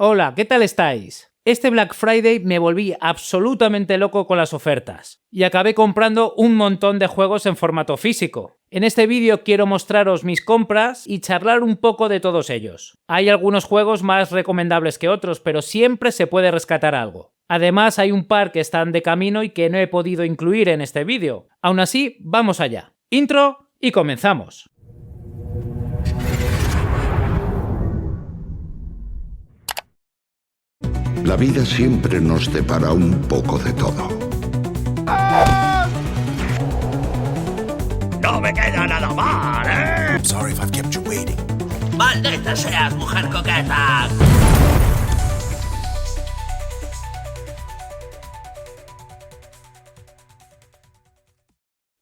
Hola, ¿qué tal estáis? Este Black Friday me volví absolutamente loco con las ofertas y acabé comprando un montón de juegos en formato físico. En este vídeo quiero mostraros mis compras y charlar un poco de todos ellos. Hay algunos juegos más recomendables que otros, pero siempre se puede rescatar algo. Además, hay un par que están de camino y que no he podido incluir en este vídeo. Aún así, vamos allá. Intro y comenzamos. La vida siempre nos depara un poco de todo. ¡No me queda nada mal, eh! I'm sorry if I've kept you waiting. ¡Maldita seas, mujer coqueta!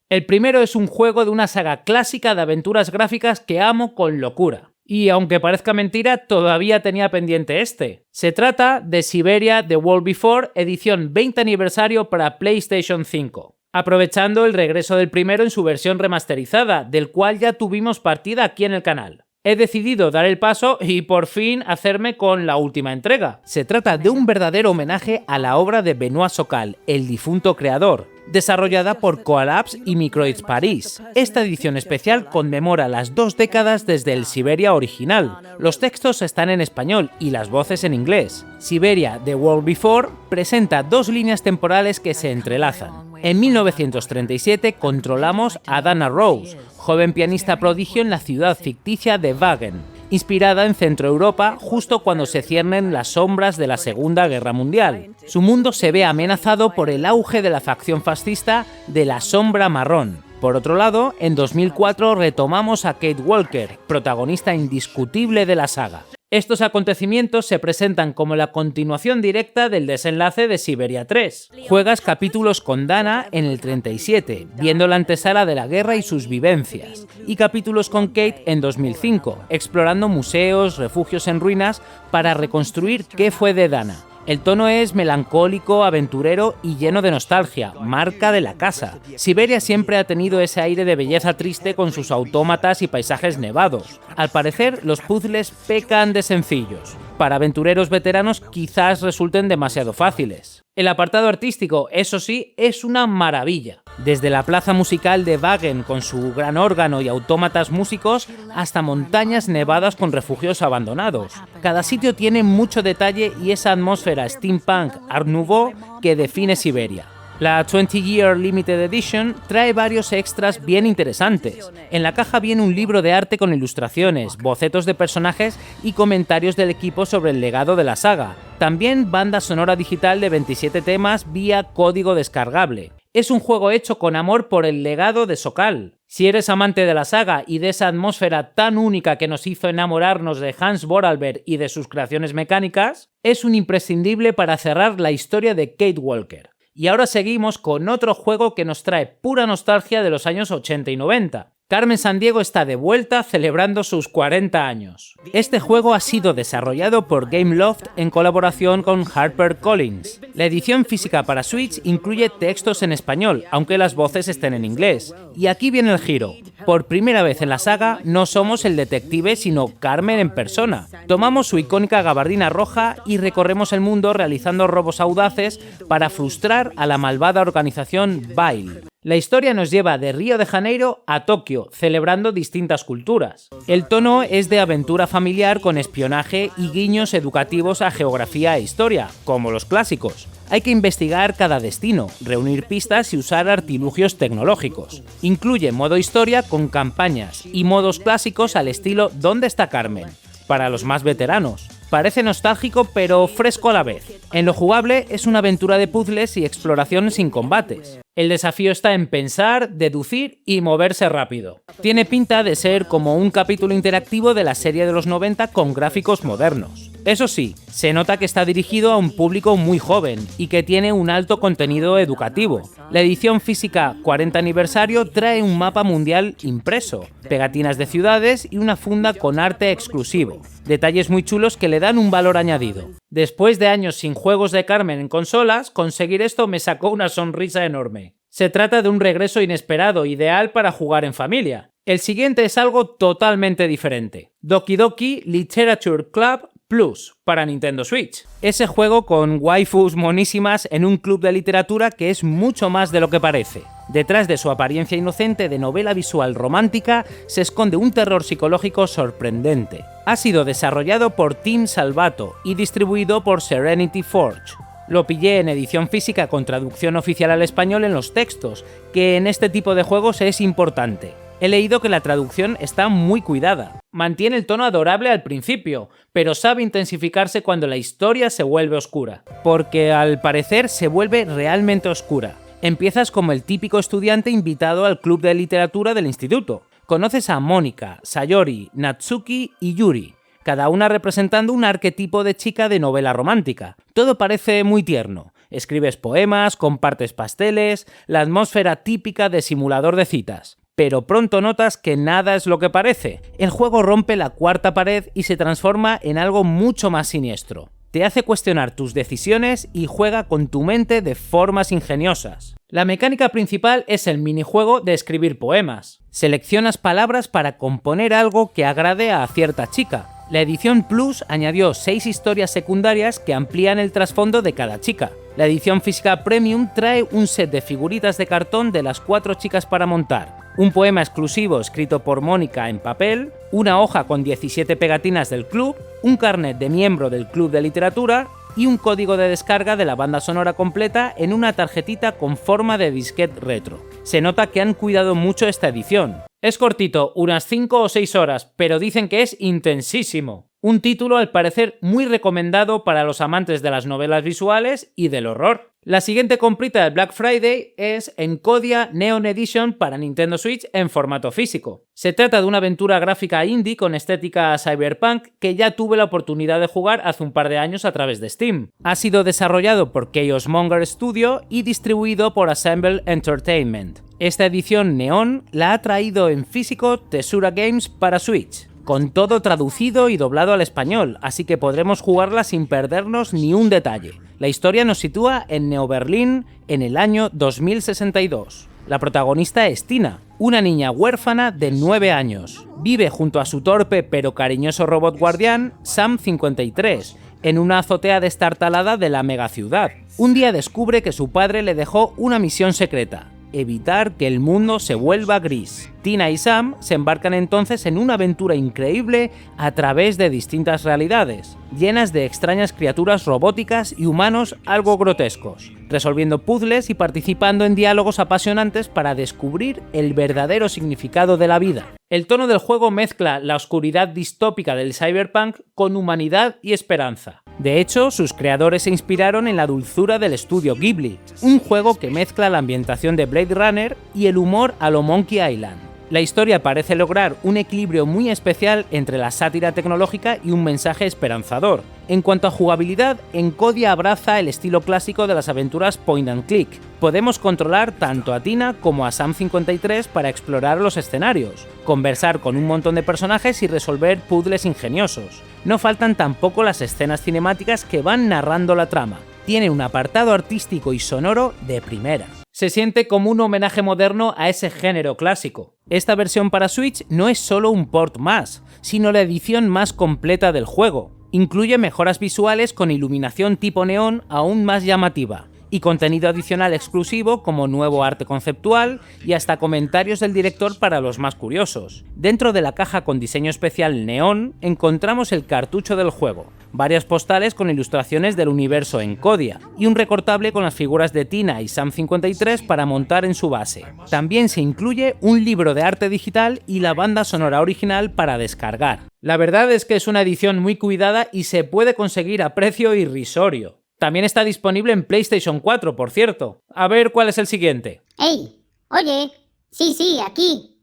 El primero es un juego de una saga clásica de aventuras gráficas que amo con locura. Y aunque parezca mentira, todavía tenía pendiente este. Se trata de Siberia The World Before, edición 20 aniversario para PlayStation 5. Aprovechando el regreso del primero en su versión remasterizada, del cual ya tuvimos partida aquí en el canal. He decidido dar el paso y por fin hacerme con la última entrega. Se trata de un verdadero homenaje a la obra de Benoît Sokal, el difunto creador, desarrollada por Coalabs y Microids Paris. Esta edición especial conmemora las 2 décadas desde el Siberia original. Los textos están en español y las voces en inglés. Siberia The World Before presenta 2 líneas temporales que se entrelazan. En 1937 controlamos a Dana Rose, joven pianista prodigio en la ciudad ficticia de Wagen, inspirada en Centroeuropa justo cuando se ciernen las sombras de la Segunda Guerra Mundial. Su mundo se ve amenazado por el auge de la facción fascista de la Sombra Marrón. Por otro lado, en 2004 retomamos a Kate Walker, protagonista indiscutible de la saga. Estos acontecimientos se presentan como la continuación directa del desenlace de Siberia 3. Juegas capítulos con Dana en el 37, viendo la antesala de la guerra y sus vivencias, y capítulos con Kate en 2005, explorando museos, refugios en ruinas para reconstruir qué fue de Dana. El tono es melancólico, aventurero y lleno de nostalgia, marca de la casa. Siberia siempre ha tenido ese aire de belleza triste con sus autómatas y paisajes nevados. Al parecer, los puzzles pecan de sencillos. Para aventureros veteranos quizás resulten demasiado fáciles. El apartado artístico, eso sí, es una maravilla. Desde la plaza musical de Wagen con su gran órgano y autómatas músicos hasta montañas nevadas con refugios abandonados. Cada sitio tiene mucho detalle y esa atmósfera steampunk Art Nouveau que define Siberia. La 20 Year Limited Edition trae varios extras bien interesantes. En la caja viene un libro de arte con ilustraciones, bocetos de personajes y comentarios del equipo sobre el legado de la saga. También banda sonora digital de 27 temas vía código descargable. Es un juego hecho con amor por el legado de Sokal. Si eres amante de la saga y de esa atmósfera tan única que nos hizo enamorarnos de Hans Vorarlberg y de sus creaciones mecánicas, es un imprescindible para cerrar la historia de Kate Walker. Y ahora seguimos con otro juego que nos trae pura nostalgia de los años 80 y 90. Carmen Sandiego está de vuelta celebrando sus 40 años. Este juego ha sido desarrollado por Gameloft en colaboración con HarperCollins. La edición física para Switch incluye textos en español, aunque las voces estén en inglés. Y aquí viene el giro. Por primera vez en la saga, no somos el detective, sino Carmen en persona. Tomamos su icónica gabardina roja y recorremos el mundo realizando robos audaces para frustrar a la malvada organización Vile. La historia nos lleva de Río de Janeiro a Tokio, celebrando distintas culturas. El tono es de aventura familiar con espionaje y guiños educativos a geografía e historia, como los clásicos. Hay que investigar cada destino, reunir pistas y usar artilugios tecnológicos. Incluye modo historia con campañas y modos clásicos al estilo ¿Dónde está Carmen?, para los más veteranos. Parece nostálgico pero fresco a la vez. En lo jugable es una aventura de puzzles y exploración sin combates. El desafío está en pensar, deducir y moverse rápido. Tiene pinta de ser como un capítulo interactivo de la serie de los 90 con gráficos modernos. Eso sí, se nota que está dirigido a un público muy joven y que tiene un alto contenido educativo. La edición física 40 aniversario trae un mapa mundial impreso, pegatinas de ciudades y una funda con arte exclusivo. Detalles muy chulos que le dan un valor añadido. Después de años sin juegos de Carmen en consolas, conseguir esto me sacó una sonrisa enorme. Se trata de un regreso inesperado, ideal para jugar en familia. El siguiente es algo totalmente diferente. Doki Doki Literature Club Plus, para Nintendo Switch. Ese juego con waifus monísimas en un club de literatura que es mucho más de lo que parece. Detrás de su apariencia inocente de novela visual romántica se esconde un terror psicológico sorprendente. Ha sido desarrollado por Team Salvato y distribuido por Serenity Forge. Lo pillé en edición física con traducción oficial al español en los textos, que en este tipo de juegos es importante. He leído que la traducción está muy cuidada. Mantiene el tono adorable al principio, pero sabe intensificarse cuando la historia se vuelve oscura. Porque al parecer se vuelve realmente oscura. Empiezas como el típico estudiante invitado al club de literatura del instituto. Conoces a Mónica, Sayori, Natsuki y Yuri, cada una representando un arquetipo de chica de novela romántica. Todo parece muy tierno. Escribes poemas, compartes pasteles, la atmósfera típica de simulador de citas. Pero pronto notas que nada es lo que parece. El juego rompe la cuarta pared y se transforma en algo mucho más siniestro. Te hace cuestionar tus decisiones y juega con tu mente de formas ingeniosas. La mecánica principal es el minijuego de escribir poemas. Seleccionas palabras para componer algo que agrade a cierta chica. La edición Plus añadió 6 historias secundarias que amplían el trasfondo de cada chica. La edición física Premium trae un set de figuritas de cartón de las 4 chicas para montar, un poema exclusivo escrito por Mónica en papel, una hoja con 17 pegatinas del club, un carnet de miembro del club de literatura y un código de descarga de la banda sonora completa en una tarjetita con forma de disquete retro. Se nota que han cuidado mucho esta edición. Es cortito, unas 5 o 6 horas, pero dicen que es intensísimo. Un título al parecer muy recomendado para los amantes de las novelas visuales y del horror. La siguiente comprita del Black Friday es Encodia Neon Edition para Nintendo Switch en formato físico. Se trata de una aventura gráfica indie con estética cyberpunk que ya tuve la oportunidad de jugar hace un par de años a través de Steam. Ha sido desarrollado por Chaos Monger Studio y distribuido por Assemble Entertainment. Esta edición neón la ha traído en físico Tesura Games para Switch, con todo traducido y doblado al español, así que podremos jugarla sin perdernos ni un detalle. La historia nos sitúa en Neo Berlín en el año 2062. La protagonista es Tina, una niña huérfana de 9 años. Vive junto a su torpe pero cariñoso robot guardián, Sam 53, en una azotea destartalada de la megaciudad. Un día descubre que su padre le dejó una misión secreta: evitar que el mundo se vuelva gris. Tina y Sam se embarcan entonces en una aventura increíble a través de distintas realidades, llenas de extrañas criaturas robóticas y humanos algo grotescos, resolviendo puzzles y participando en diálogos apasionantes para descubrir el verdadero significado de la vida. El tono del juego mezcla la oscuridad distópica del cyberpunk con humanidad y esperanza. De hecho, sus creadores se inspiraron en la dulzura del estudio Ghibli, un juego que mezcla la ambientación de Blade Runner y el humor a lo Monkey Island. La historia parece lograr un equilibrio muy especial entre la sátira tecnológica y un mensaje esperanzador. En cuanto a jugabilidad, Encodia abraza el estilo clásico de las aventuras point and click. Podemos controlar tanto a Tina como a Sam 53 para explorar los escenarios, conversar con un montón de personajes y resolver puzzles ingeniosos. No faltan tampoco las escenas cinemáticas que van narrando la trama. Tiene un apartado artístico y sonoro de primera. Se siente como un homenaje moderno a ese género clásico. Esta versión para Switch no es solo un port más, sino la edición más completa del juego. Incluye mejoras visuales con iluminación tipo neón aún más llamativa, y contenido adicional exclusivo como nuevo arte conceptual y hasta comentarios del director para los más curiosos. Dentro de la caja con diseño especial neón encontramos el cartucho del juego, varias postales con ilustraciones del universo Encodia y un recortable con las figuras de Tina y Sam 53 para montar en su base. También se incluye un libro de arte digital y la banda sonora original para descargar. La verdad es que es una edición muy cuidada y se puede conseguir a precio irrisorio. También está disponible en PlayStation 4, por cierto. A ver cuál es el siguiente. ¡Ey! Oye, sí, aquí.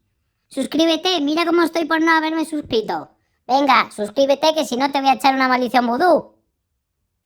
Suscríbete, mira cómo estoy por no haberme suscrito. Venga, suscríbete que si no te voy a echar una maldición vudú.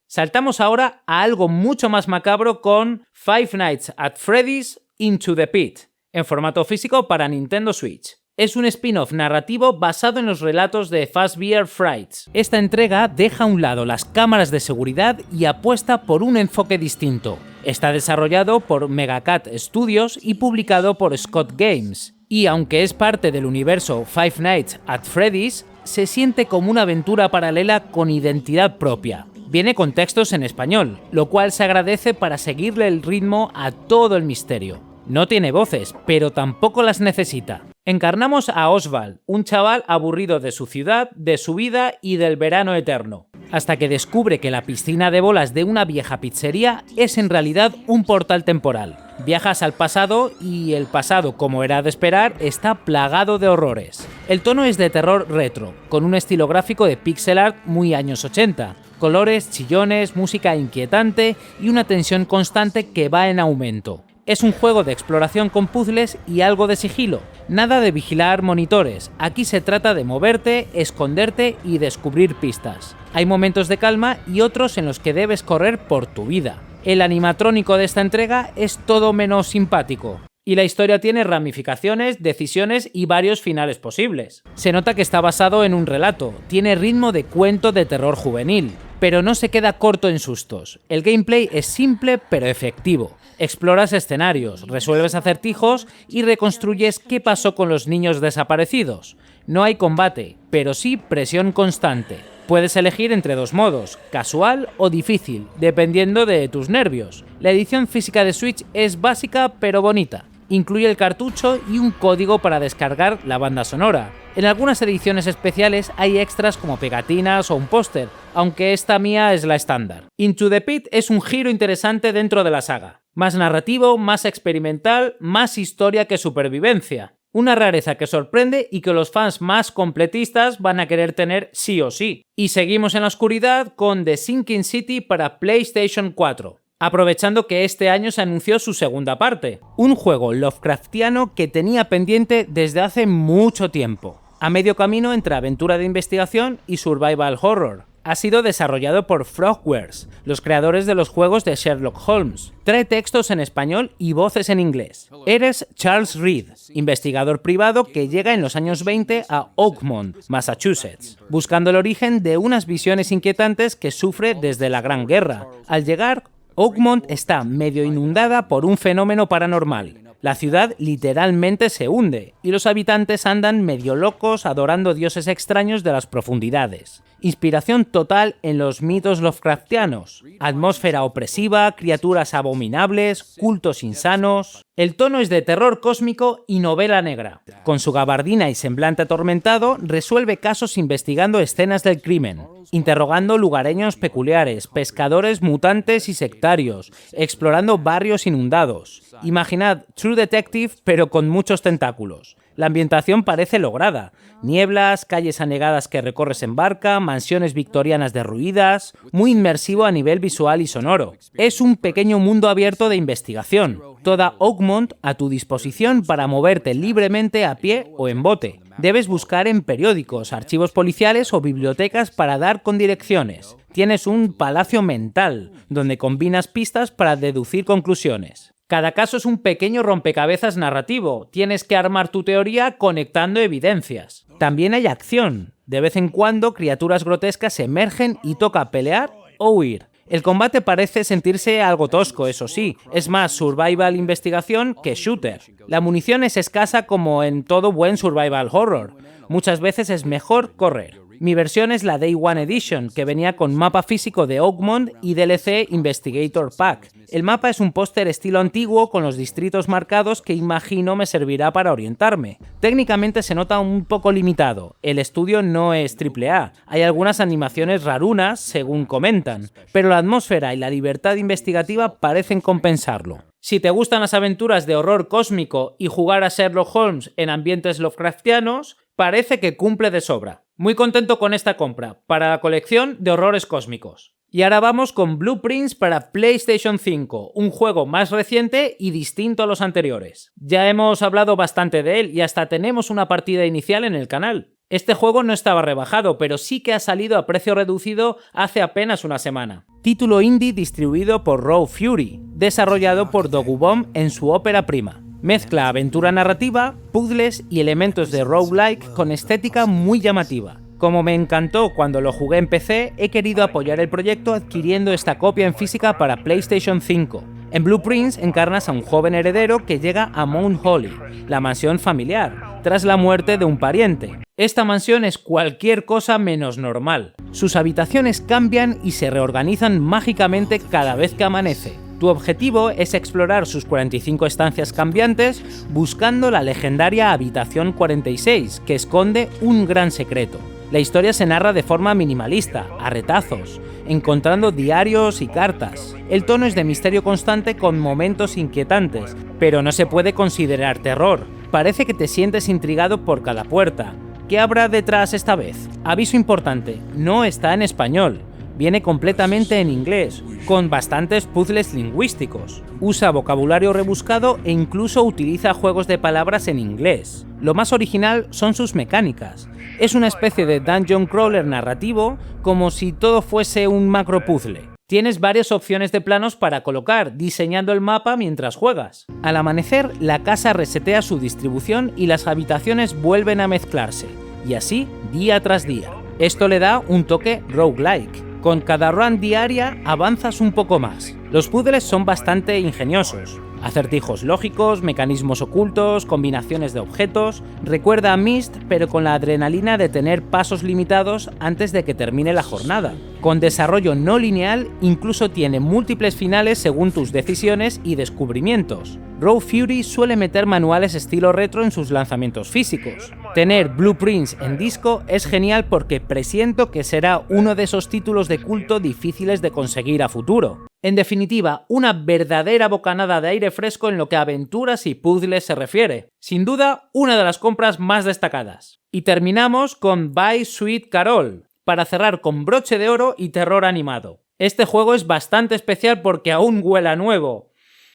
Saltamos ahora a algo mucho más macabro con Five Nights at Freddy's Into the Pit, en formato físico para Nintendo Switch. Es un spin-off narrativo basado en los relatos de Fazbear Frights. Esta entrega deja a un lado las cámaras de seguridad y apuesta por un enfoque distinto. Está desarrollado por Megacat Studios y publicado por Scott Games. Y aunque es parte del universo Five Nights at Freddy's, se siente como una aventura paralela con identidad propia. Viene con textos en español, lo cual se agradece para seguirle el ritmo a todo el misterio. No tiene voces, pero tampoco las necesita. Encarnamos a Oswald, un chaval aburrido de su ciudad, de su vida y del verano eterno, hasta que descubre que la piscina de bolas de una vieja pizzería es en realidad un portal temporal. Viajas al pasado y el pasado, como era de esperar, está plagado de horrores. El tono es de terror retro, con un estilo gráfico de pixel art muy años 80, colores, chillones, música inquietante y una tensión constante que va en aumento. Es un juego de exploración con puzzles y algo de sigilo. Nada de vigilar monitores, aquí se trata de moverte, esconderte y descubrir pistas. Hay momentos de calma y otros en los que debes correr por tu vida. El animatrónico de esta entrega es todo menos simpático. Y la historia tiene ramificaciones, decisiones y varios finales posibles. Se nota que está basado en un relato, tiene ritmo de cuento de terror juvenil, pero no se queda corto en sustos. El gameplay es simple pero efectivo. Exploras escenarios, resuelves acertijos y reconstruyes qué pasó con los niños desaparecidos. No hay combate, pero sí presión constante. Puedes elegir entre dos modos, casual o difícil, dependiendo de tus nervios. La edición física de Switch es básica pero bonita. Incluye el cartucho y un código para descargar la banda sonora. En algunas ediciones especiales hay extras como pegatinas o un póster, aunque esta mía es la estándar. Into the Pit es un giro interesante dentro de la saga. Más narrativo, más experimental, más historia que supervivencia. Una rareza que sorprende y que los fans más completistas van a querer tener sí o sí. Y seguimos en la oscuridad con The Sinking City para PlayStation 4. Aprovechando que este año se anunció su segunda parte, un juego Lovecraftiano que tenía pendiente desde hace mucho tiempo, a medio camino entre aventura de investigación y survival horror. Ha sido desarrollado por Frogwares, los creadores de los juegos de Sherlock Holmes. Trae textos en español y voces en inglés. Eres Charles Reed, investigador privado que llega en los años 20 a Oakmont, Massachusetts, buscando el origen de unas visiones inquietantes que sufre desde la Gran Guerra. Al llegar, Oakmont está medio inundada por un fenómeno paranormal. La ciudad literalmente se hunde y los habitantes andan medio locos adorando dioses extraños de las profundidades. Inspiración total en los mitos Lovecraftianos. Atmósfera opresiva, criaturas abominables, cultos insanos. El tono es de terror cósmico y novela negra. Con su gabardina y semblante atormentado, resuelve casos investigando escenas del crimen, interrogando lugareños peculiares, pescadores mutantes y sectarios, explorando barrios inundados. Imaginad True Detective pero con muchos tentáculos. La ambientación parece lograda. Nieblas, calles anegadas que recorres en barca, mansiones victorianas derruidas, muy inmersivo a nivel visual y sonoro. Es un pequeño mundo abierto de investigación. Toda Oakmont a tu disposición para moverte libremente a pie o en bote. Debes buscar en periódicos, archivos policiales o bibliotecas para dar con direcciones. Tienes un palacio mental, donde combinas pistas para deducir conclusiones. Cada caso es un pequeño rompecabezas narrativo, tienes que armar tu teoría conectando evidencias. También hay acción, de vez en cuando criaturas grotescas emergen y toca pelear o huir. El combate parece sentirse algo tosco, eso sí, es más survival investigación que shooter. La munición es escasa como en todo buen survival horror, muchas veces es mejor correr. Mi versión es la Day One Edition, que venía con mapa físico de Oakmont y DLC Investigator Pack. El mapa es un póster estilo antiguo con los distritos marcados que imagino me servirá para orientarme. Técnicamente se nota un poco limitado, el estudio no es AAA, hay algunas animaciones rarunas según comentan, pero la atmósfera y la libertad investigativa parecen compensarlo. Si te gustan las aventuras de horror cósmico y jugar a Sherlock Holmes en ambientes Lovecraftianos, parece que cumple de sobra. Muy contento con esta compra, para la colección de horrores cósmicos. Y ahora vamos con Blueprints para PlayStation 5, un juego más reciente y distinto a los anteriores. Ya hemos hablado bastante de él y hasta tenemos una partida inicial en el canal. Este juego no estaba rebajado, pero sí que ha salido a precio reducido hace apenas una semana. Título indie distribuido por Raw Fury, desarrollado por Dogubomb en su ópera prima. Mezcla aventura narrativa, puzzles y elementos de roguelike con estética muy llamativa. Como me encantó cuando lo jugué en PC, he querido apoyar el proyecto adquiriendo esta copia en física para PlayStation 5. En Blueprints encarnas a un joven heredero que llega a Mount Holly, la mansión familiar, tras la muerte de un pariente. Esta mansión es cualquier cosa menos normal. Sus habitaciones cambian y se reorganizan mágicamente cada vez que amanece. Tu objetivo es explorar sus 45 estancias cambiantes buscando la legendaria Habitación 46, que esconde un gran secreto. La historia se narra de forma minimalista, a retazos, encontrando diarios y cartas. El tono es de misterio constante con momentos inquietantes, pero no se puede considerar terror. Parece que te sientes intrigado por cada puerta. ¿Qué habrá detrás esta vez? Aviso importante, no está en español. Viene completamente en inglés, con bastantes puzzles lingüísticos. Usa vocabulario rebuscado e incluso utiliza juegos de palabras en inglés. Lo más original son sus mecánicas. Es una especie de dungeon crawler narrativo, como si todo fuese un macro puzzle. Tienes varias opciones de planos para colocar, diseñando el mapa mientras juegas. Al amanecer, la casa resetea su distribución y las habitaciones vuelven a mezclarse, y así día tras día. Esto le da un toque roguelike. Con cada run diaria avanzas un poco más. Los puzzles son bastante ingeniosos. Acertijos lógicos, mecanismos ocultos, combinaciones de objetos. Recuerda a Myst, pero con la adrenalina de tener pasos limitados antes de que termine la jornada. Con desarrollo no lineal, incluso tiene múltiples finales según tus decisiones y descubrimientos. Raw Fury suele meter manuales estilo retro en sus lanzamientos físicos. Tener blueprints en disco es genial porque presiento que será uno de esos títulos de culto difíciles de conseguir a futuro. En definitiva, una verdadera bocanada de aire fresco en lo que a aventuras y puzzles se refiere. Sin duda, una de las compras más destacadas. Y terminamos con By Sweet Carol, para cerrar con broche de oro y terror animado. Este juego es bastante especial porque aún huele a nuevo.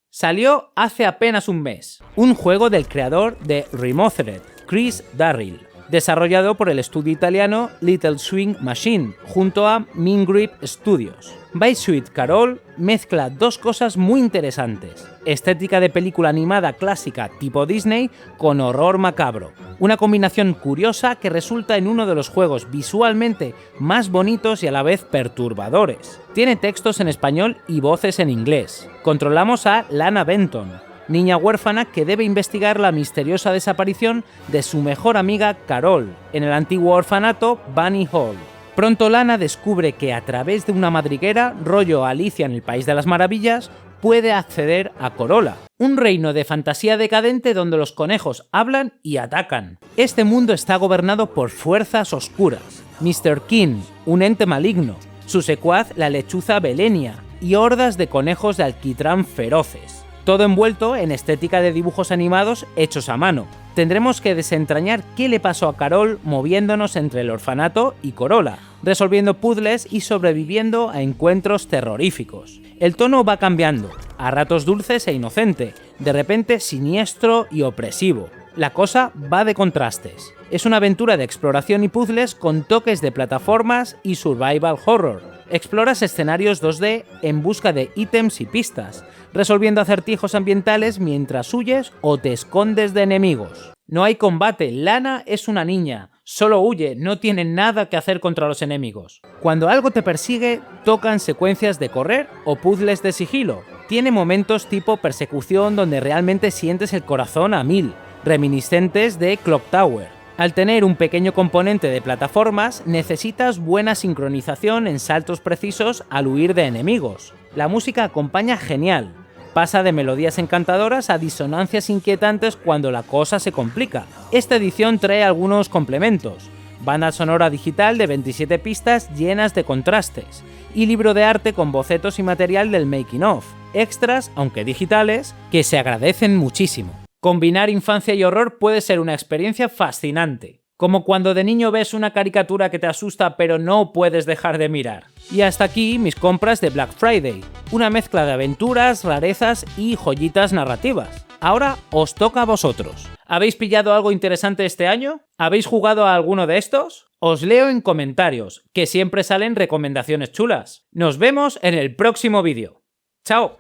Salió hace apenas un mes. Un juego del creador de Remothered, Chris Darrill, desarrollado por el estudio italiano Little Swing Machine, junto a Mean Grip Studios. By Sweet Carol mezcla dos cosas muy interesantes: estética de película animada clásica tipo Disney con horror macabro. Una combinación curiosa que resulta en uno de los juegos visualmente más bonitos y a la vez perturbadores. Tiene textos en español y voces en inglés. Controlamos a Lana Benton, niña huérfana que debe investigar la misteriosa desaparición de su mejor amiga Carol en el antiguo orfanato Bunny Hall. Pronto Lana descubre que a través de una madriguera, rollo Alicia en el País de las Maravillas, puede acceder a Corolla, un reino de fantasía decadente donde los conejos hablan y atacan. Este mundo está gobernado por fuerzas oscuras: Mr. King, un ente maligno, su secuaz la lechuza Belenia y hordas de conejos de alquitrán feroces. Todo envuelto en estética de dibujos animados hechos a mano. Tendremos que desentrañar qué le pasó a Carol moviéndonos entre el orfanato y Corolla, resolviendo puzzles y sobreviviendo a encuentros terroríficos. El tono va cambiando, a ratos dulces e inocente, de repente siniestro y opresivo. La cosa va de contrastes. Es una aventura de exploración y puzzles con toques de plataformas y survival horror. Exploras escenarios 2D en busca de ítems y pistas, resolviendo acertijos ambientales mientras huyes o te escondes de enemigos. No hay combate, Lana es una niña, solo huye, no tiene nada que hacer contra los enemigos. Cuando algo te persigue, tocan secuencias de correr o puzzles de sigilo. Tiene momentos tipo persecución donde realmente sientes el corazón a 1000, reminiscentes de Clock Tower. Al tener un pequeño componente de plataformas, necesitas buena sincronización en saltos precisos al huir de enemigos. La música acompaña genial. Pasa de melodías encantadoras a disonancias inquietantes cuando la cosa se complica. Esta edición trae algunos complementos: banda sonora digital de 27 pistas llenas de contrastes, y libro de arte con bocetos y material del making of, extras, aunque digitales, que se agradecen muchísimo. Combinar infancia y horror puede ser una experiencia fascinante, como cuando de niño ves una caricatura que te asusta pero no puedes dejar de mirar. Y hasta aquí mis compras de Black Friday, una mezcla de aventuras, rarezas y joyitas narrativas. Ahora os toca a vosotros. ¿Habéis pillado algo interesante este año? ¿Habéis jugado a alguno de estos? Os leo en comentarios, que siempre salen recomendaciones chulas. Nos vemos en el próximo vídeo. ¡Chao!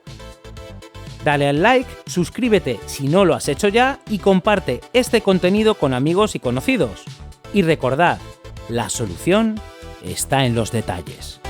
Dale al like, suscríbete si no lo has hecho ya y comparte este contenido con amigos y conocidos. Y recordad, la solución está en los detalles.